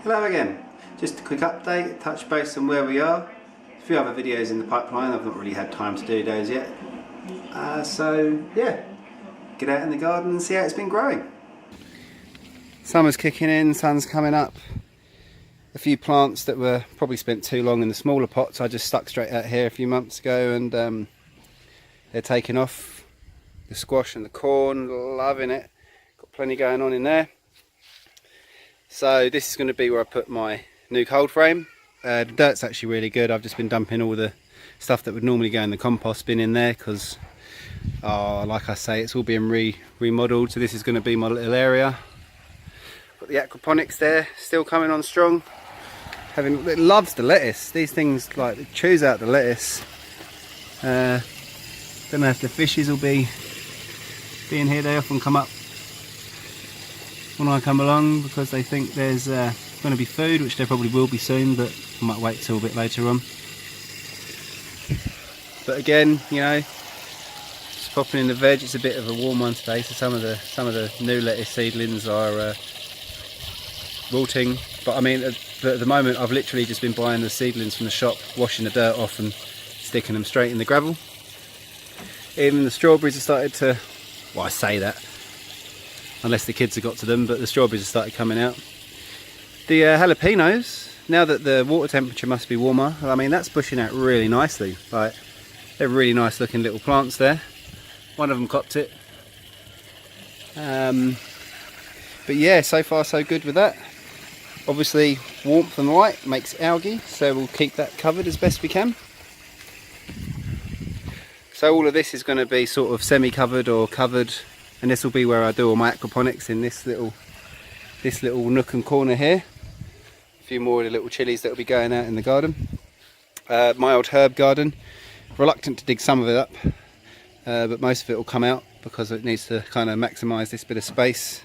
Hello again. Just a quick update, touch base on where we are. A few other videos in the pipeline, I've not really had time to do those yet. So yeah, get out in the garden and see how it's been growing. Summer's kicking in, sun's coming up. A few plants that were probably spent too long in the smaller pots I just stuck straight out here a few months ago, and they're taking off. The squash and the corn, loving it. Got plenty going on in there. So this is going to be where I put my new cold frame. The dirt's actually really good. I've just been dumping all the stuff that would normally go in the compost bin in there because, like I say, it's all being remodeled. So this is going to be my little area. Got the aquaponics there, still coming on strong. It loves the lettuce. These things, like, it chews out the lettuce. Don't know if the fishes will be in here. They often come up when I come along because they think there's going to be food, which there probably will be soon, but I might wait till a bit later on. But again, you know, just popping in the veg. It's a bit of a warm one today, so some of the new lettuce seedlings are wilting. But I mean, at the moment, I've literally just been buying the seedlings from the shop, washing the dirt off and sticking them straight in the gravel. Even the strawberries have started to, well, I say that unless the kids have got to them, but the strawberries have started coming out. The jalapenos, now that the water temperature must be warmer, I mean, that's bushing out really nicely. Like, they're really nice looking little plants there. One of them copped it. But yeah, so far so good with that. Obviously, warmth and light makes algae, so we'll keep that covered as best we can. So all of this is going to be sort of semi-covered or covered, and this will be where I do all my aquaponics, in this little nook and corner here. A few more of the little chilies that will be going out in the garden. My old herb garden, reluctant to dig some of it up, but most of it will come out because it needs to kind of maximise this bit of space.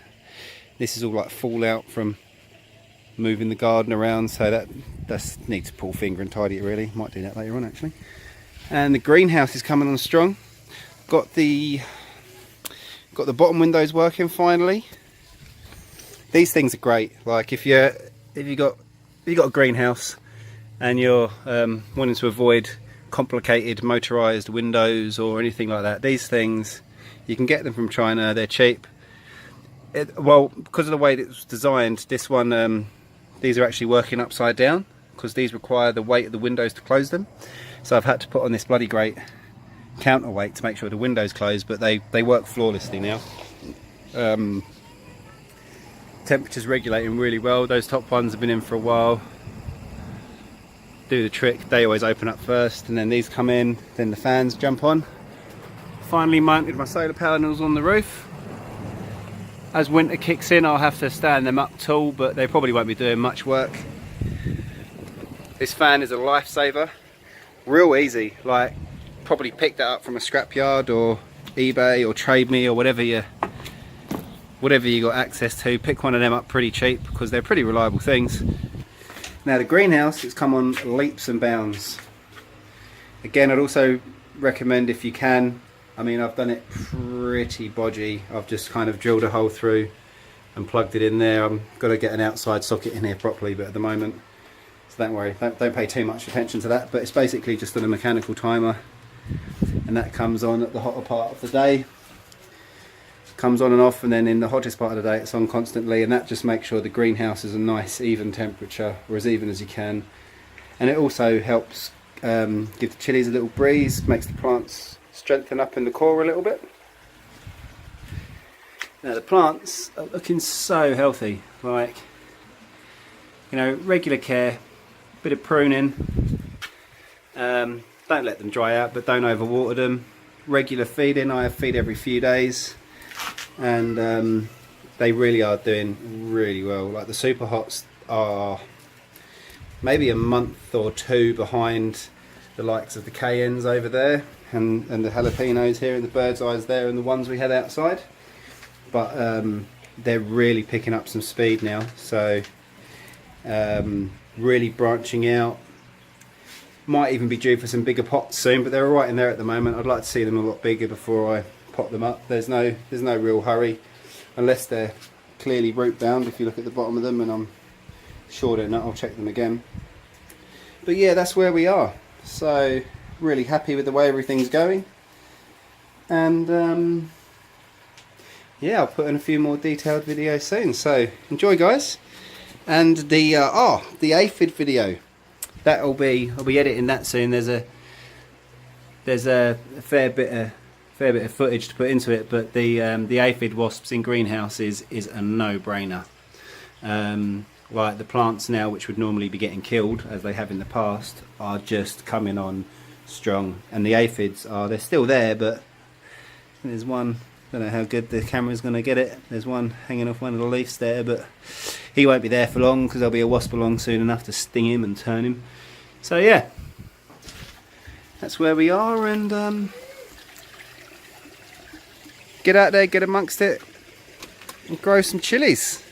This is all like fallout from moving the garden around, so that needs to pull finger and tidy it really. Might do that later on actually. And the greenhouse is coming on strong. Got the bottom windows working finally. These things are great. Like if you got a greenhouse and you're wanting to avoid complicated motorized windows or anything like that, these things, you can get them from China. They're cheap. Well, because of the way it was designed, this one, these are actually working upside down because these require the weight of the windows to close them. So I've had to put on this bloody great counterweight to make sure the windows close, but they work flawlessly now. Temperature's regulating really well. Those top ones have been in for a while. Do the trick. They always open up first, and then these come in, then the fans jump on. Finally mounted my solar panels on the roof. As winter kicks in, I'll have to stand them up tall, but they probably won't be doing much work. This fan is a lifesaver. Real easy, like probably pick that up from a scrapyard or eBay or Trade Me or whatever you got access to. Pick one of them up pretty cheap because they're pretty reliable things. Now the greenhouse has come on leaps and bounds. Again, I'd also recommend, if you can, I mean, I've done it pretty bodgy. I've just kind of drilled a hole through and plugged it in there. I'm going to get an outside socket in here properly, but at the moment, so don't worry, don't pay too much attention to that. But it's basically just on a mechanical timer, and that comes on at the hotter part of the day. Comes on and off, and then in the hottest part of the day it's on constantly, and that just makes sure the greenhouse is a nice even temperature, or as even as you can. And it also helps give the chilies a little breeze, makes the plants strengthen up in the core a little bit. Now the plants are looking so healthy, like, you know, regular care, bit of pruning, don't let them dry out, but don't overwater them. Regular feeding, I feed every few days, and they really are doing really well. Like the Super Hots are maybe a month or two behind the likes of the cayennes over there, and the jalapenos here, and the bird's eyes there, and the ones we had outside. But they're really picking up some speed now, so really branching out. Might even be due for some bigger pots soon, but they're right in there at the moment. I'd like to see them a lot bigger before I pot them up. There's no real hurry, unless they're clearly root bound. If you look at the bottom of them, and I'm sure they're not, I'll check them again. But yeah, that's where we are. So really happy with the way everything's going. And yeah, I'll put in a few more detailed videos soon. So enjoy, guys. And the aphid video, I'll be editing that soon. There's a fair bit of footage to put into it, but the aphid wasps in greenhouses is a no-brainer. Like the plants now, which would normally be getting killed as they have in the past, are just coming on strong, and the aphids they're still there, but there's one, I don't know how good the camera's going to get it, there's one hanging off one of the leaves there, but he won't be there for long because there'll be a wasp along soon enough to sting him and turn him. So yeah, that's where we are, and get out there, get amongst it and grow some chilies.